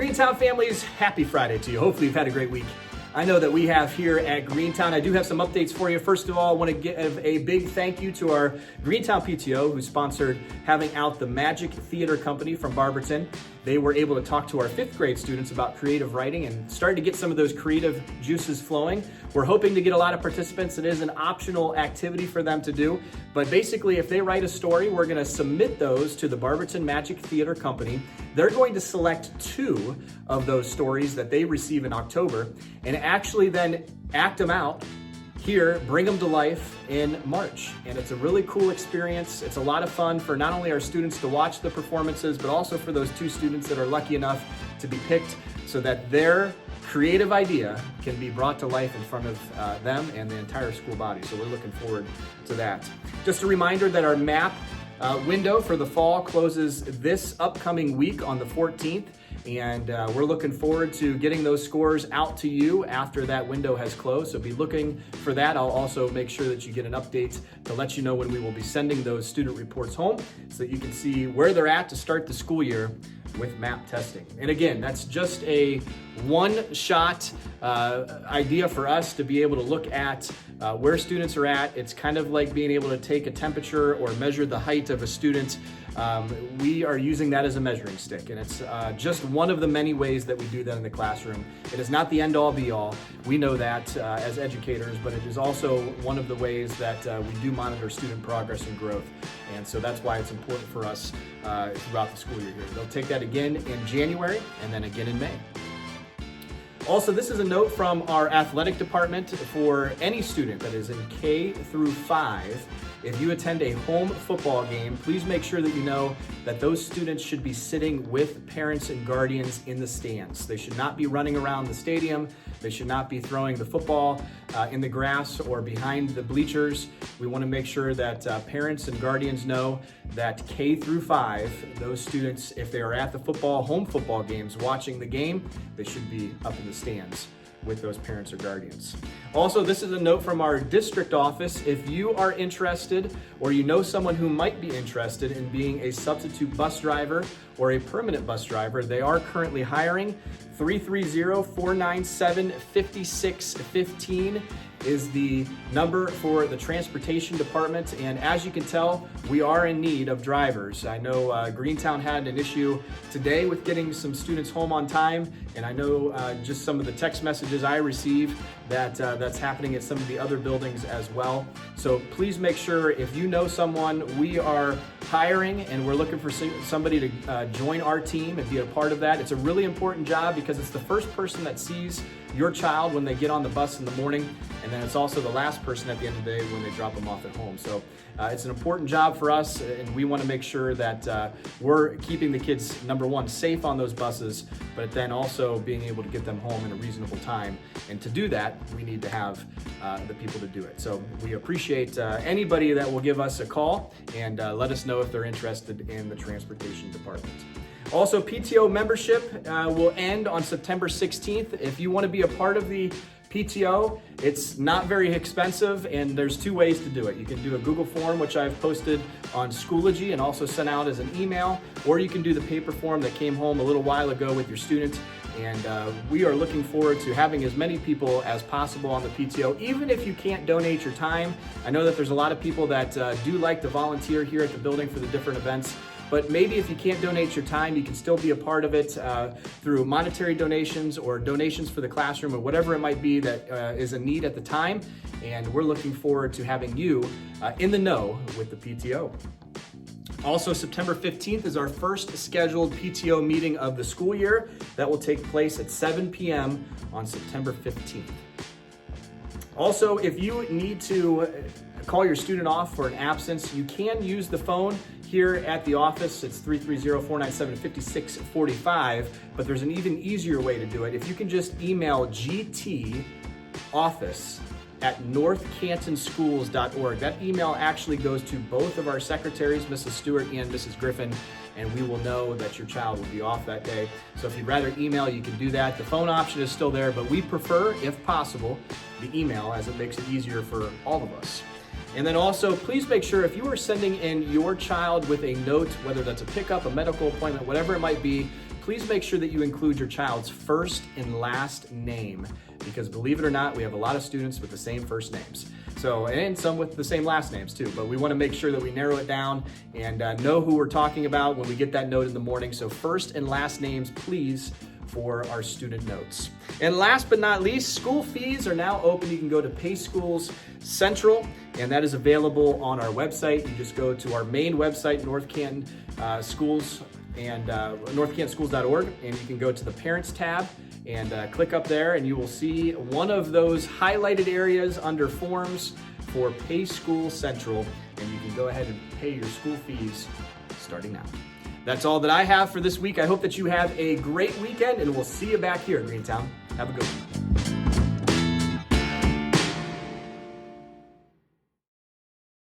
Greentown families, happy Friday to you. Hopefully you've had a great week. I know that we have here at Greentown. I do have some updates for you. First of all, I want to give a big thank you to our Greentown PTO who sponsored having out the Magic Theater Company from Barberton. They were able to talk to our 5th grade students about creative writing and started to get some of those creative juices flowing. We're hoping to get a lot of participants. It is an optional activity for them to do, but basically if they write a story, we're going to submit those to the Barberton Magic Theater Company. They're going to select 2 of those stories that they receive in October and actually then act them out here, bring them to life in March. And it's a really cool experience. It's a lot of fun for not only our students to watch the performances, but also for those 2 students that are lucky enough to be picked so that their creative idea can be brought to life in front of them and the entire school body. So we're looking forward to that. Just a reminder that our map window for the fall closes this upcoming week on the 14th. And we're looking forward to getting those scores out to you after that window has closed. So be looking for that. I'll also make sure that you get an update to let you know when we will be sending those student reports home so that you can see where they're at to start the school year with map testing. And again, that's just a one-shot idea for us to be able to look at where students are at. It's kind of like being able to take a temperature or measure the height of a student. We are using that as a measuring stick, and it's just one of the many ways that we do that in the classroom. It is not the end-all be-all. We know that as educators, but it is also one of the ways that we do monitor student progress and growth. And so that's why it's important for us throughout the school year here. They'll take that again in January and then again in May. Also, this is a note from our athletic department for any student that is in K through 5. If you attend a home football game, please make sure that you know that those students should be sitting with parents and guardians in the stands. They should not be running around the stadium. They should not be throwing the football in the grass or behind the bleachers. We want to make sure that parents and guardians know that K through 5, those students, if they are at the home football games watching the game, they should be up in the stands with those parents or guardians. Also, this is a note from our district office. If you are interested or you know someone who might be interested in being a substitute bus driver or a permanent bus driver, they are currently hiring. 330-497-5615 is the number for the transportation department. And as you can tell, we are in need of drivers. I know Greentown had an issue today with getting some students home on time. And I know just some of the text messages I receive that that's happening at some of the other buildings as well. So please make sure if you know someone, we are hiring and we're looking for somebody to join our team and be a part of that. It's a really important job because it's the first person that sees your child when they get on the bus in the morning, and then it's also the last person at the end of the day when they drop them off at home. So it's an important job for us, and we want to make sure that we're keeping the kids, number one, safe on those buses, but then also being able to get them home in a reasonable time. And to do that, we need to have the people to do it. So we appreciate anybody that will give us a call and let us know if they're interested in the transportation department. Also, PTO membership will end on September 16th. If you want to be a part of the PTO, it's not very expensive, and there's 2 ways to do it. You can do a Google form, which I've posted on Schoology and also sent out as an email, or you can do the paper form that came home a little while ago with your student. And we are looking forward to having as many people as possible on the PTO, even if you can't donate your time. I know that there's a lot of people that do like to volunteer here at the building for the different events. But maybe if you can't donate your time, you can still be a part of it through monetary donations or donations for the classroom or whatever it might be that is a need at the time. And we're looking forward to having you in the know with the PTO. Also, September 15th is our first scheduled PTO meeting of the school year. That will take place at 7 p.m. on September 15th. Also, if you need to call your student off for an absence, you can use the phone here at the office. It's 330-497-5645, but there's an even easier way to do it. If you can just email gtoffice@northcantonschools.org. That email actually goes to both of our secretaries, Mrs. Stewart and Mrs. Griffin, and we will know that your child will be off that day. So if you'd rather email, you can do that. The phone option is still there, but we prefer, if possible, the email, as it makes it easier for all of us. And then also, please make sure if you are sending in your child with a note, whether that's a pickup, a medical appointment, whatever it might be, please make sure that you include your child's first and last name, because believe it or not, we have a lot of students with the same first names. So, and some with the same last names too, but we want to make sure that we narrow it down and know who we're talking about when we get that note in the morning. So first and last names, please, for our student notes. And last but not least, school fees are now open. You can go to Pay Schools Central, and that is available on our website. You just go to our main website, North Canton Schools, and northcantonschools.org, and you can go to the Parents tab and click up there, and you will see one of those highlighted areas under Forms for Pay School Central, and you can go ahead and pay your school fees starting now. That's all that I have for this week. I hope that you have a great weekend, and we'll see you back here in Greentown. Have a good one.